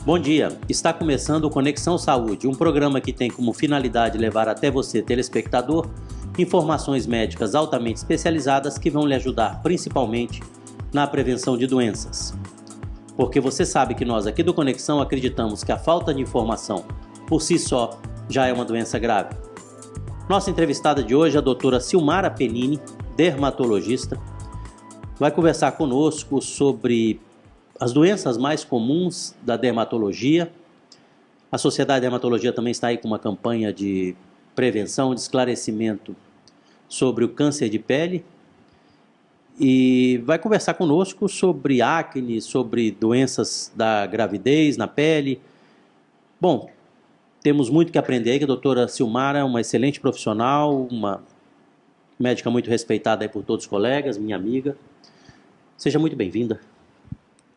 Bom dia, está começando o Conexão Saúde, um programa que tem como finalidade levar até você, telespectador, informações médicas altamente especializadas que vão lhe ajudar principalmente na prevenção de doenças. Porque você sabe que nós aqui do Conexão acreditamos que a falta de informação por si só já é uma doença grave. Nossa entrevistada de hoje é a doutora Silmara Penini, dermatologista, vai conversar conosco sobre as doenças mais comuns da dermatologia. A Sociedade de Dermatologia também está aí com uma campanha de prevenção, de esclarecimento sobre o câncer de pele. E vai conversar conosco sobre acne, sobre doenças da gravidez na pele. Bom, temos muito que aprender aí, que a doutora Silmara é uma excelente profissional, uma médica muito respeitada aí por todos os colegas, minha amiga. Seja muito bem-vinda.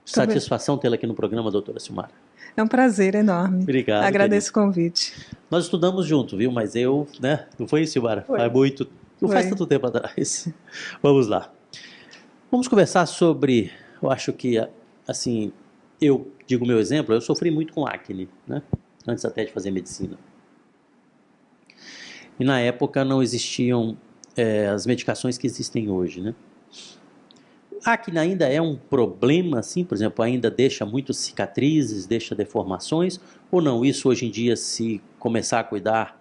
Satisfação tê-la aqui no programa, doutora Silmara. É um prazer enorme. Obrigado. Agradeço o convite. Nós estudamos juntos, viu? Mas eu, né? Não foi isso, Silmara? Foi. Não faz tanto tempo atrás. Vamos lá. Vamos conversar sobre, eu acho que, assim, eu digo o meu exemplo, eu sofri muito com acne, né? Antes até de fazer medicina. E na época não existiam as medicações que existem hoje, né? Acne ainda é um problema, assim, por exemplo, ainda deixa muitas cicatrizes, deixa deformações, ou não? Isso hoje em dia, se começar a cuidar,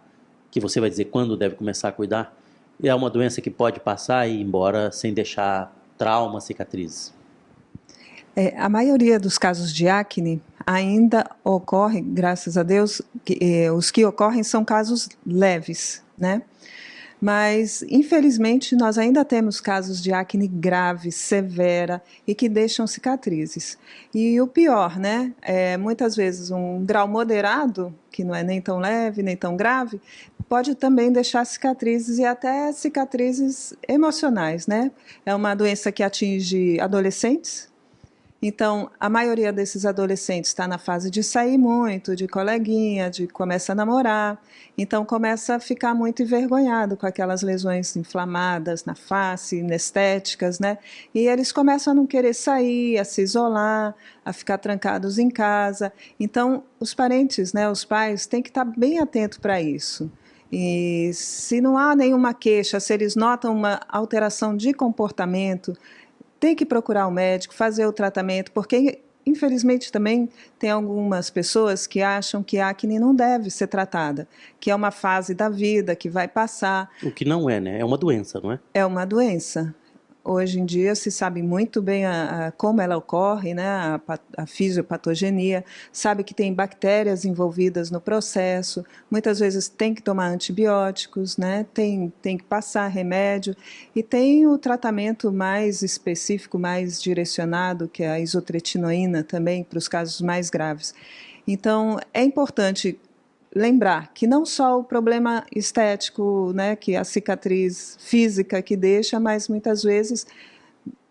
que você vai dizer quando deve começar a cuidar, é uma doença que pode passar e ir embora sem deixar trauma, cicatrizes? A maioria dos casos de acne ainda ocorre, graças a Deus, os que ocorrem são casos leves, né? Mas, infelizmente, nós ainda temos casos de acne grave, severa e que deixam cicatrizes. E o pior, né? Muitas vezes um grau moderado, que não é nem tão leve, nem tão grave, pode também deixar cicatrizes e até cicatrizes emocionais, né? É uma doença que atinge adolescentes. Então, a maioria desses adolescentes está na fase de sair muito, de coleguinha, de começa a namorar, então começa a ficar muito envergonhado com aquelas lesões inflamadas na face, inestéticas, né? E eles começam a não querer sair, a se isolar, a ficar trancados em casa. Então, os parentes, né, os pais, têm que estar bem atentos para isso. E se não há nenhuma queixa, se eles notam uma alteração de comportamento, tem que procurar o médico, fazer o tratamento, porque, infelizmente, também tem algumas pessoas que acham que a acne não deve ser tratada, que é uma fase da vida que vai passar. O que não é, né? É uma doença, não é? É uma doença. Hoje em dia se sabe muito bem como ela ocorre, né, a fisiopatogenia, sabe que tem bactérias envolvidas no processo, muitas vezes tem que tomar antibióticos, né, tem que passar remédio, e tem o tratamento mais específico, mais direcionado, que é a isotretinoína também, para os casos mais graves. Então, é importante lembrar que não só o problema estético, né, que a cicatriz física que deixa, mas muitas vezes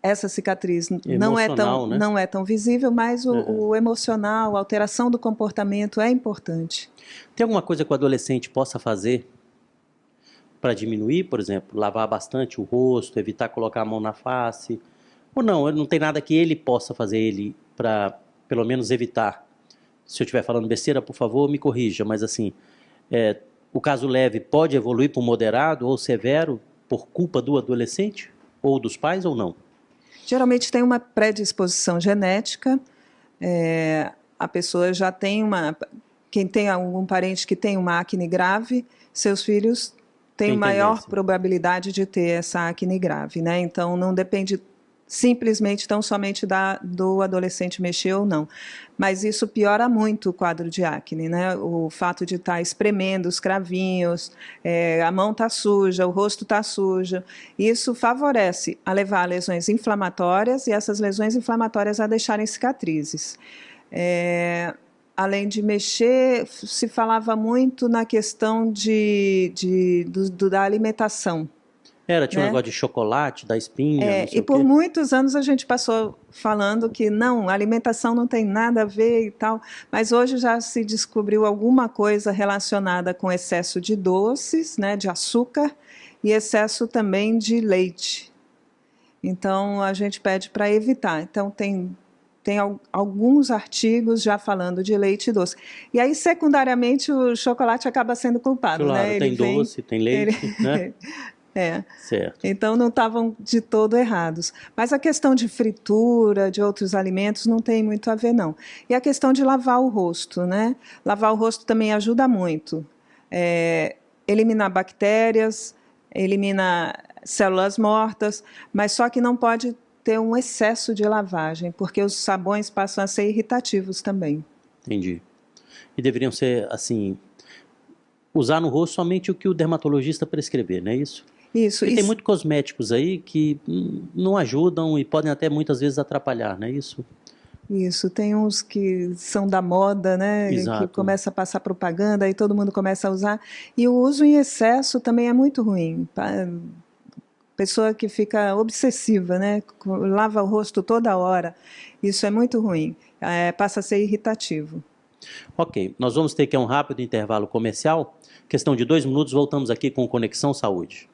essa cicatriz não é tão visível, mas o emocional, a alteração do comportamento é importante. Tem alguma coisa que o adolescente possa fazer para diminuir, por exemplo, lavar bastante o rosto, evitar colocar a mão na face? Ou não tem nada que ele possa fazer para pelo menos evitar? Se eu estiver falando besteira, por favor, me corrija, mas assim, o caso leve pode evoluir para um moderado ou severo por culpa do adolescente? Ou dos pais ou não? Geralmente tem uma predisposição genética, a pessoa já tem quem tem algum parente que tem uma acne grave, seus filhos têm maior probabilidade de ter essa acne grave, né? Então não depende simplesmente, tão somente do adolescente mexer ou não. Mas isso piora muito o quadro de acne, né? O fato de estar espremendo os cravinhos, a mão está suja, o rosto está sujo. Isso favorece a levar a lesões inflamatórias e essas lesões inflamatórias a deixarem cicatrizes. Além de mexer, se falava muito na questão da alimentação. Tinha um negócio de chocolate, da espinha, não sei e por muitos anos a gente passou falando que não, a alimentação não tem nada a ver e tal, mas hoje já se descobriu alguma coisa relacionada com excesso de doces, né, de açúcar, e excesso também de leite. Então, a gente pede para evitar. Então, tem alguns artigos já falando de leite doce. E aí, secundariamente, o chocolate acaba sendo culpado. Claro, né? tem doce, tem leite, né? Certo. Então, não estavam de todo errados. Mas a questão de fritura, de outros alimentos, não tem muito a ver, não. E a questão de lavar o rosto, né? Lavar o rosto também ajuda muito. Eliminar bactérias, elimina células mortas, mas só que não pode ter um excesso de lavagem, porque os sabões passam a ser irritativos também. Entendi. E deveriam ser, assim, usar no rosto somente o que o dermatologista prescrever, não é isso? Isso. E tem muitos cosméticos aí que não ajudam e podem até muitas vezes atrapalhar, não é isso? Isso, tem uns que são da moda, né? Exato. Que começa a passar propaganda e todo mundo começa a usar. E o uso em excesso também é muito ruim. Pessoa que fica obsessiva, né? Lava o rosto toda hora. Isso é muito ruim. Passa a ser irritativo. Ok, nós vamos ter aqui um rápido intervalo comercial. Questão de 2 minutos, voltamos aqui com Conexão Saúde.